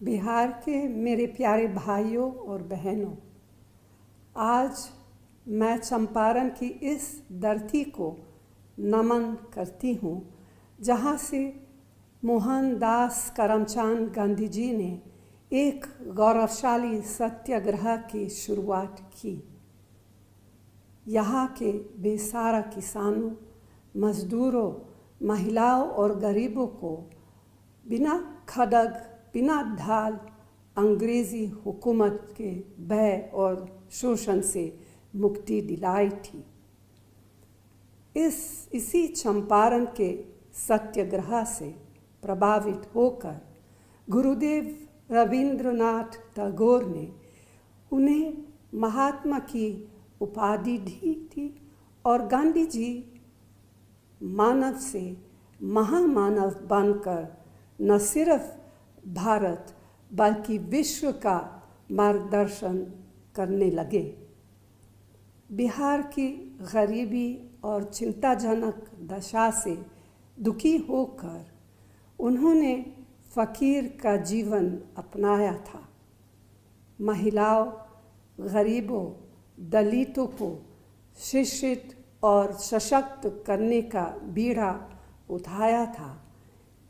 बिहार के मेरे प्यारे भाइयों और बहनों, आज मैं चंपारण की इस धरती को नमन करती हूँ जहाँ से मोहनदास करमचंद गांधी जी ने एक गौरवशाली सत्याग्रह की शुरुआत की। यहाँ के बेसहारा किसानों, मजदूरों, महिलाओं और गरीबों को बिना खड्ग, बिना ढाल अंग्रेजी हुकूमत के भय और शोषण से मुक्ति दिलाई थी। इसी चंपारण के सत्याग्रह से प्रभावित होकर गुरुदेव रविंद्रनाथ टैगोर ने उन्हें महात्मा की उपाधि दी थी और गांधी जी मानव से महामानव बनकर न सिर्फ भारत बल्कि विश्व का मार्गदर्शन करने लगे। बिहार की गरीबी और चिंताजनक दशा से दुखी होकर उन्होंने फकीर का जीवन अपनाया था। महिलाओं, गरीबों, दलितों को शिक्षित और सशक्त करने का बीड़ा उठाया था।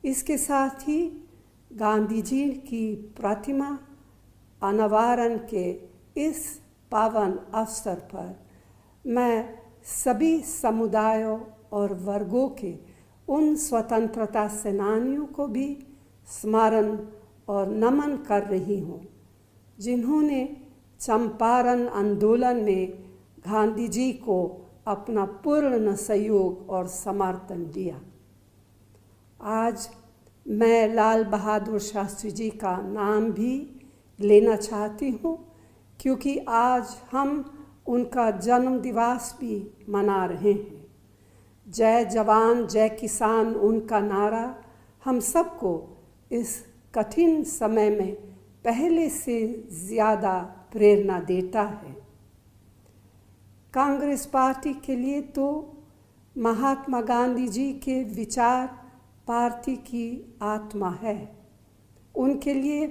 इसके साथ ही गांधी जी की प्रतिमा अनावरण के इस पावन अवसर पर मैं सभी समुदायों और वर्गों के उन स्वतंत्रता सेनानियों को भी स्मरण और नमन कर रही हूँ जिन्होंने चंपारण आंदोलन में गांधी जी को अपना पूर्ण सहयोग और समर्थन दिया। आज मैं लाल बहादुर शास्त्री जी का नाम भी लेना चाहती हूँ क्योंकि आज हम उनका जन्म दिवस भी मना रहे हैं। जय जवान जय किसान उनका नारा हम सबको इस कठिन समय में पहले से ज़्यादा प्रेरणा देता है। कांग्रेस पार्टी के लिए तो महात्मा गांधी जी के विचार पार्टी की आत्मा है। उनके लिए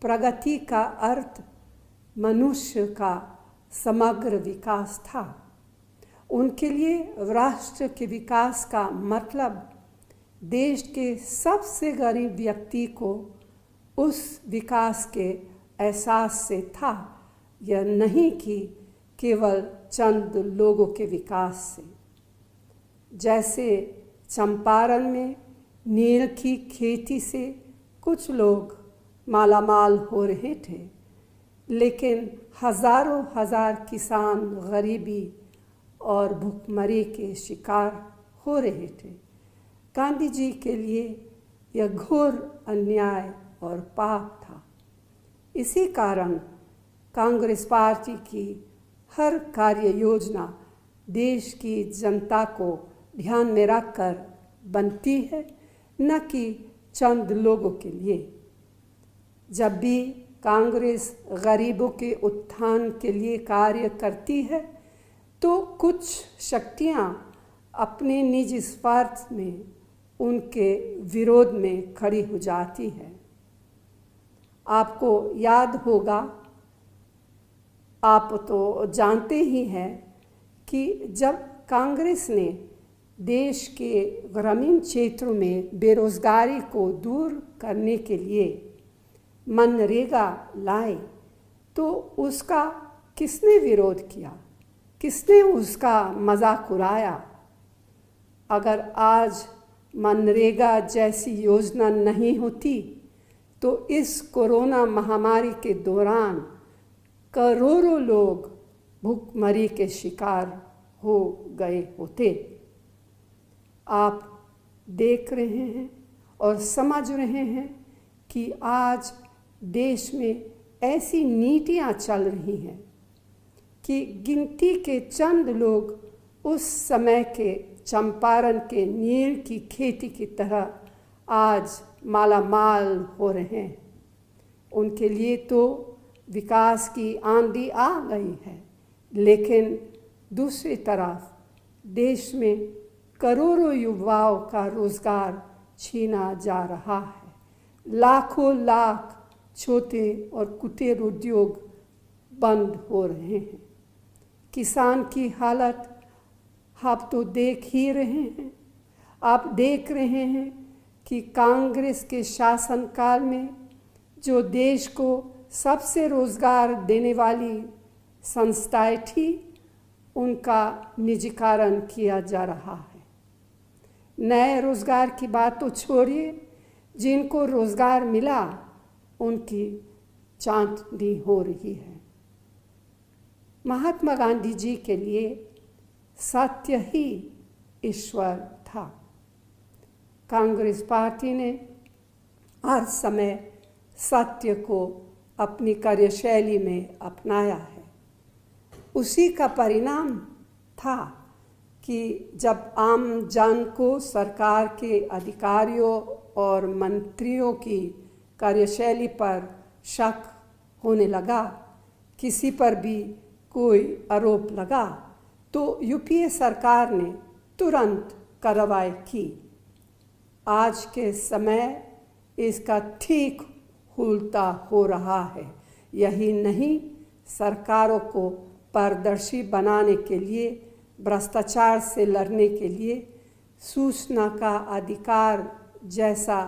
प्रगति का अर्थ मनुष्य का समग्र विकास था। उनके लिए राष्ट्र के विकास का मतलब देश के सबसे गरीब व्यक्ति को उस विकास के एहसास से था, यह नहीं कि केवल चंद लोगों के विकास से। जैसे चंपारण में नील की खेती से कुछ लोग मालामाल हो रहे थे, लेकिन हजारों हजार किसान गरीबी और भूखमरी के शिकार हो रहे थे। गांधी जी के लिए यह घोर अन्याय और पाप था। इसी कारण कांग्रेस पार्टी की हर कार्य योजना देश की जनता को ध्यान में रखकर बनती है, न कि चंद लोगों के लिए। जब भी कांग्रेस गरीबों के उत्थान के लिए कार्य करती है तो कुछ शक्तियां अपने निजी स्वार्थ में उनके विरोध में खड़ी हो जाती है। आपको याद होगा, आप तो जानते ही हैं कि जब कांग्रेस ने देश के ग्रामीण क्षेत्रों में बेरोजगारी को दूर करने के लिए मनरेगा लाए तो उसका किसने विरोध किया, किसने उसका मजाक उड़ाया। अगर आज मनरेगा जैसी योजना नहीं होती तो इस कोरोना महामारी के दौरान करोड़ों लोग भूखमरी के शिकार हो गए होते। आप देख रहे हैं और समझ रहे हैं कि आज देश में ऐसी नीतियां चल रही हैं कि गिनती के चंद लोग उस समय के चंपारण के नील की खेती की तरह आज मालामाल हो रहे हैं। उनके लिए तो विकास की आंधी आ गई है, लेकिन दूसरी तरफ देश में करोड़ों युवाओं का रोजगार छीना जा रहा है। लाखों लाख छोटे और कुटीर उद्योग बंद हो रहे हैं। किसान की हालत आप तो देख ही रहे हैं। आप देख रहे हैं कि कांग्रेस के शासनकाल में जो देश को सबसे रोजगार देने वाली संस्थाएं थी, उनका निजीकरण किया जा रहा है। नए रोजगार की बात तो छोड़िए, जिनको रोजगार मिला उनकी चांदनी हो रही है। महात्मा गांधी जी के लिए सत्य ही ईश्वर था। कांग्रेस पार्टी ने हर समय सत्य को अपनी कार्यशैली में अपनाया है। उसी का परिणाम था कि जब आम जन को सरकार के अधिकारियों और मंत्रियों की कार्यशैली पर शक होने लगा, किसी पर भी कोई आरोप लगा, तो यूपीए सरकार ने तुरंत कार्रवाई की। आज के समय इसका ठीक उल्टा हो रहा है। यही नहीं, सरकारों को पारदर्शी बनाने के लिए, भ्रष्टाचार से लड़ने के लिए सूचना का अधिकार जैसा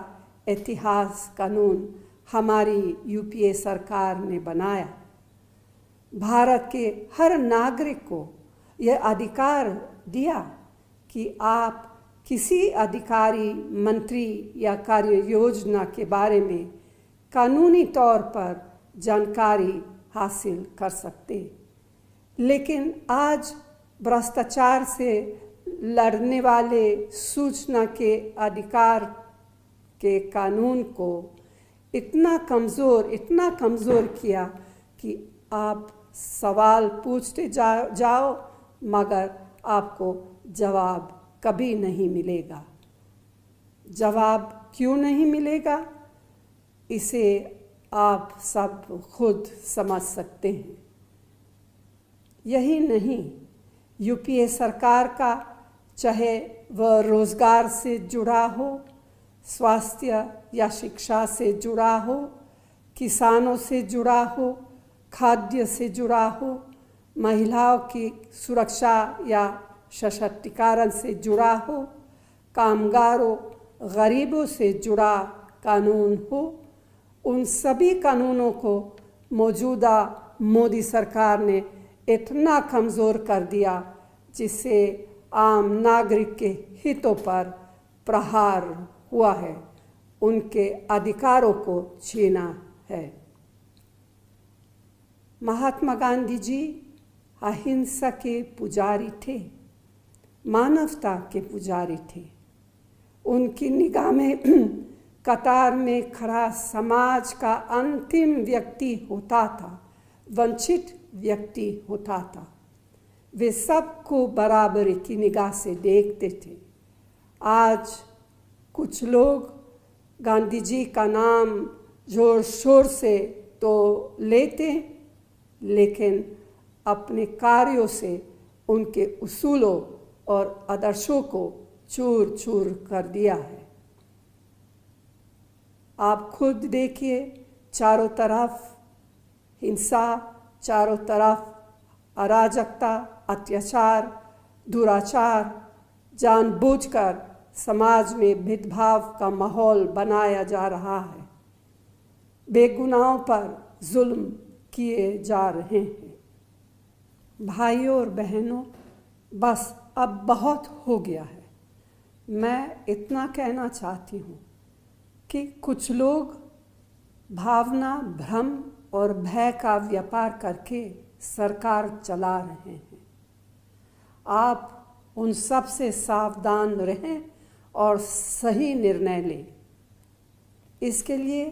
ऐतिहासिक कानून हमारी यूपीए सरकार ने बनाया। भारत के हर नागरिक को यह अधिकार दिया कि आप किसी अधिकारी, मंत्री या कार्य योजना के बारे में कानूनी तौर पर जानकारी हासिल कर सकते। लेकिन आज भ्रष्टाचार से लड़ने वाले सूचना के अधिकार के कानून को इतना कमज़ोर किया कि आप सवाल पूछते जाओ मगर आपको जवाब कभी नहीं मिलेगा। जवाब क्यों नहीं मिलेगा, इसे आप सब खुद समझ सकते हैं। यही नहीं, यूपीए सरकार का चाहे वह रोजगार से जुड़ा हो, स्वास्थ्य या शिक्षा से जुड़ा हो, किसानों से जुड़ा हो, खाद्य से जुड़ा हो, महिलाओं की सुरक्षा या सशक्तिकरण से जुड़ा हो, कामगारों, गरीबों से जुड़ा कानून हो, उन सभी कानूनों को मौजूदा मोदी सरकार ने इतना कमज़ोर कर दिया जिससे आम नागरिक के हितों पर प्रहार हुआ है, उनके अधिकारों को छीना है। महात्मा गांधी जी अहिंसा के पुजारी थे, मानवता के पुजारी थे। उनकी निगाह में कतार में खड़ा समाज का अंतिम व्यक्ति होता था, वंचित व्यक्ति होता था। वे सबको बराबरी की निगाह से देखते थे। आज कुछ लोग गांधी जी का नाम जोर शोर से तो लेते, लेकिन अपने कार्यों से उनके उसूलों और आदर्शों को चूर चूर कर दिया है। आप खुद देखिए, चारों तरफ हिंसा, चारों तरफ अराजकता, अत्याचार, दुराचार, जानबूझकर समाज में भेदभाव का माहौल बनाया जा रहा है। बेगुनाहों पर जुल्म किए जा रहे हैं। भाइयों और बहनों, बस अब बहुत हो गया है। मैं इतना कहना चाहती हूँ कि कुछ लोग भावना, भ्रम और भय का व्यापार करके सरकार चला रहे हैं। आप उन सब से सावधान रहें और सही निर्णय लें। इसके लिए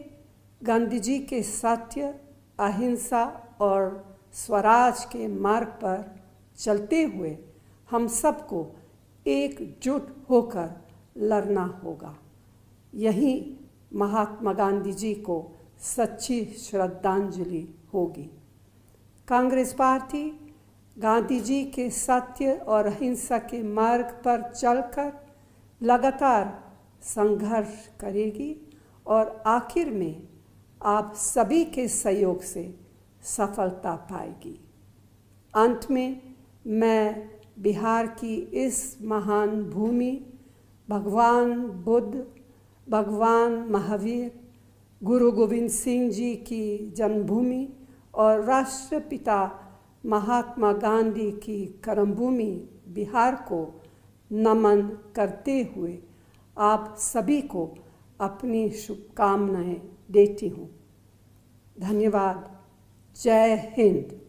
गांधी जी के सत्य, अहिंसा और स्वराज के मार्ग पर चलते हुए हम सबको एकजुट होकर लड़ना होगा। यही महात्मा गांधी जी को सच्ची श्रद्धांजलि होगी। कांग्रेस पार्टी गांधी जी के सत्य और अहिंसा के मार्ग पर चलकर लगातार संघर्ष करेगी और आखिर में आप सभी के सहयोग से सफलता पाएगी। अंत में मैं बिहार की इस महान भूमि, भगवान बुद्ध, भगवान महावीर, गुरु गोविंद सिंह जी की जन्मभूमि और राष्ट्रपिता महात्मा गांधी की कर्मभूमि बिहार को नमन करते हुए आप सभी को अपनी शुभकामनाएं देती हूँ। धन्यवाद। जय हिंद।